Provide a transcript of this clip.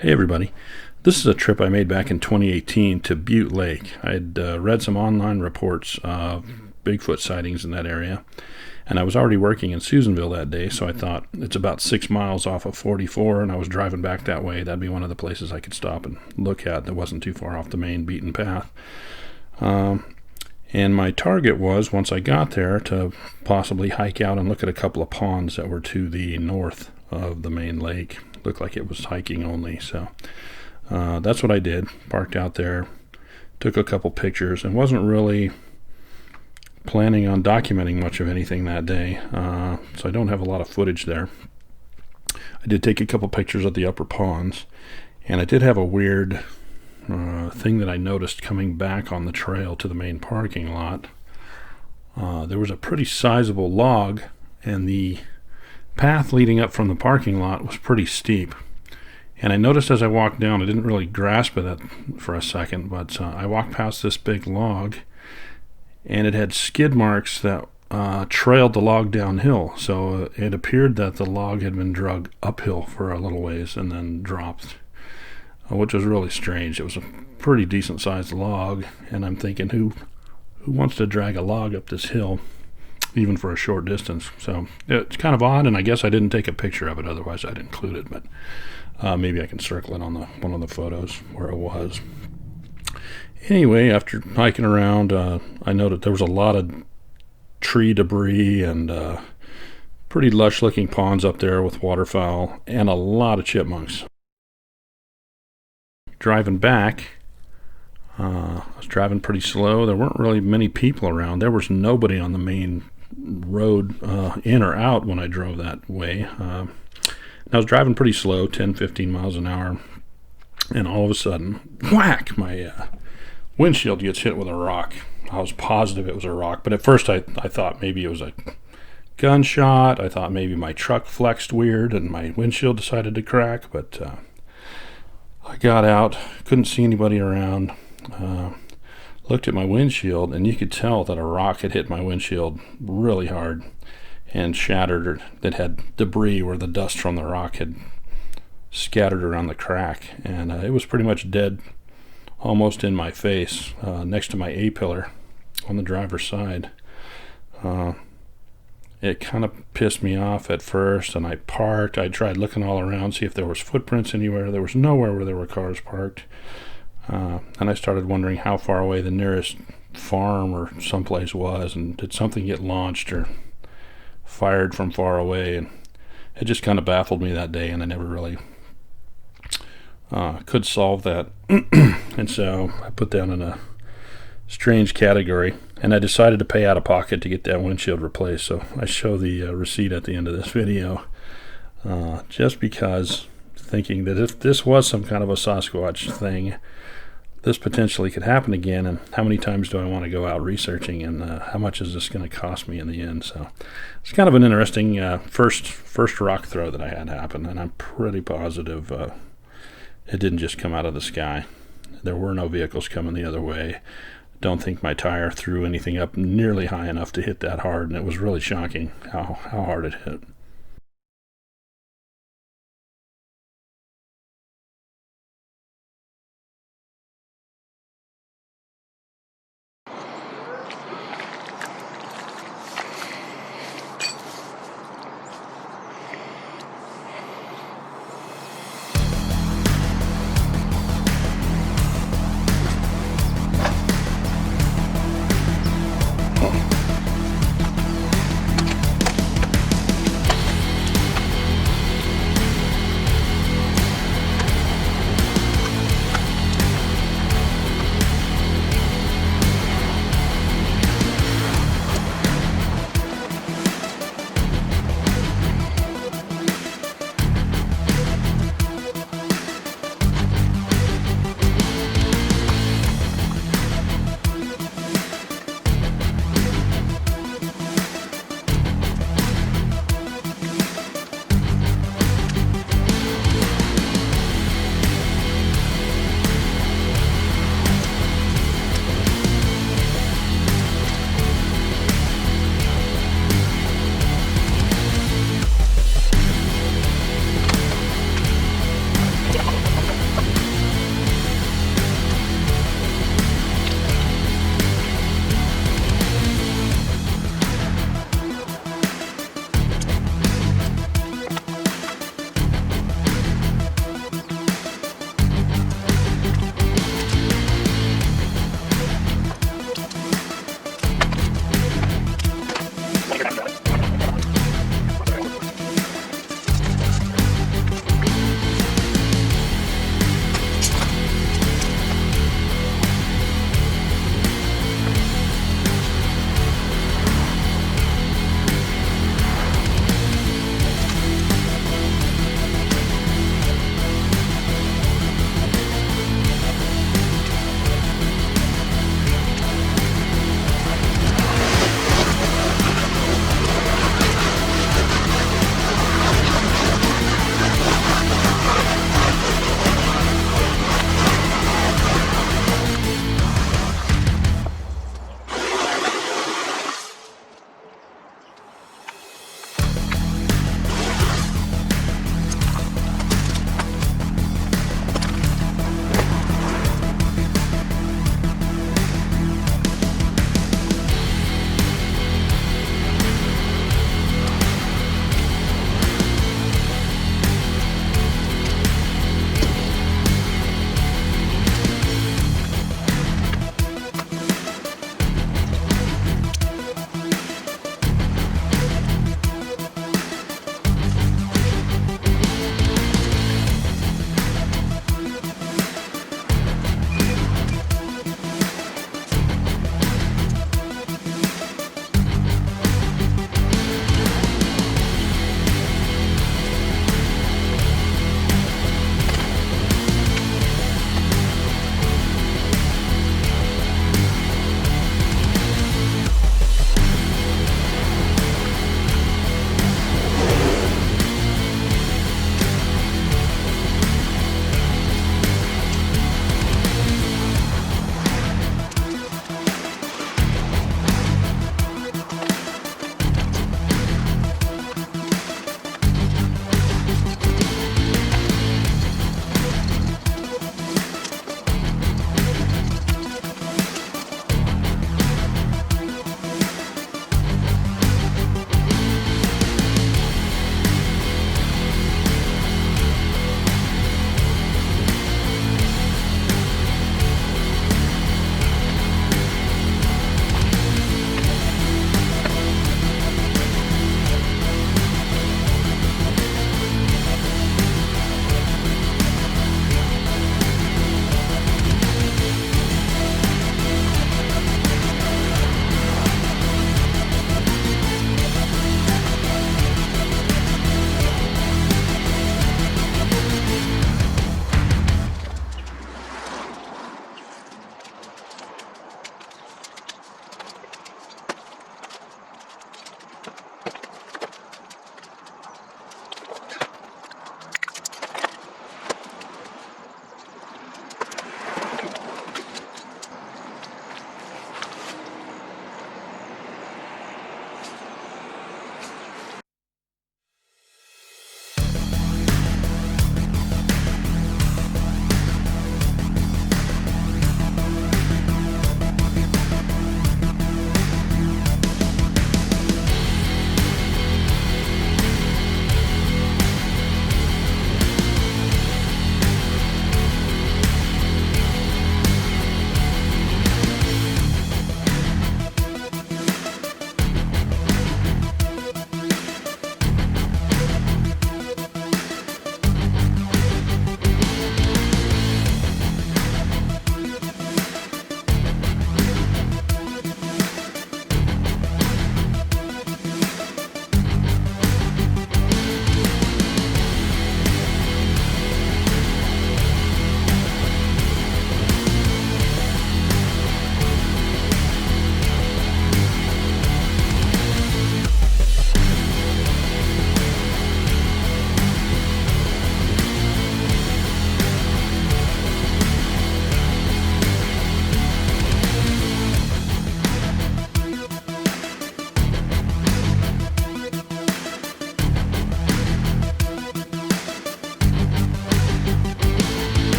Hey everybody, this is a trip I made back in 2018 to Butte Lake. I'd read some online reports of Bigfoot sightings in that area, and I was already working in Susanville that day, so I thought it's about 6 miles off of 44, and I was driving back that way. That'd be one of the places I could stop and look at that wasn't too far off the main beaten path. And my target was, once I got there, to possibly hike out and look at a couple of ponds that were to the north of the main lake. Looked like it was hiking only, so that's what I did. Parked out there, took a couple pictures, and wasn't really planning on documenting much of anything that day, so I don't have a lot of footage there. I did take a couple pictures of the upper ponds, and I did have a weird thing that I noticed coming back on the trail to the main parking lot. There was a pretty sizable log, and the path leading up from the parking lot was pretty steep. And I noticed as I walked down, I didn't really grasp it for a second, but I walked past this big log, and it had skid marks that trailed the log downhill. So it appeared that the log had been dragged uphill for a little ways and then dropped, which was really strange. It was a pretty decent sized log, and I'm thinking, who wants to drag a log up this hill even for a short distance? So it's kind of odd, and I guess I didn't take a picture of it, otherwise I'd include it, but maybe I can circle it on one of the photos where it was. Anyway, after hiking around, I noted there was a lot of tree debris and pretty lush looking ponds up there with waterfowl and a lot of chipmunks. Driving back, I was driving pretty slow. There weren't really many people around. There was nobody on the main road in or out when I drove that way. I was driving pretty slow, 10-15 miles an hour, and all of a sudden, whack, my windshield gets hit with a rock. I was positive it was a rock, but at first I thought maybe it was a gunshot. I thought maybe my truck flexed weird and my windshield decided to crack, but I got out, couldn't see anybody around, looked at my windshield, and you could tell that a rock had hit my windshield really hard and shattered. That had debris where the dust from the rock had scattered around the crack, and it was pretty much dead almost in my face, next to my A-pillar on the driver's side. It kind of pissed me off at first, and I parked. I tried looking all around, see if there was footprints anywhere. There was nowhere where there were cars parked. And I started wondering how far away the nearest farm or someplace was, and did something get launched or fired from far away. And it just kind of baffled me that day, and I never really could solve that. And so I put that in a strange category, and I decided to pay out of pocket to get that windshield replaced. So I show the receipt at the end of this video, just because, thinking that if this was some kind of a Sasquatch thing, this potentially could happen again, and how many times do I want to go out researching, and how much is this going to cost me in the end? So it's kind of an interesting first rock throw that I had happen, and I'm pretty positive it didn't just come out of the sky. There were no vehicles coming the other way. Don't think my tire threw anything up nearly high enough to hit that hard, and it was really shocking how hard it hit.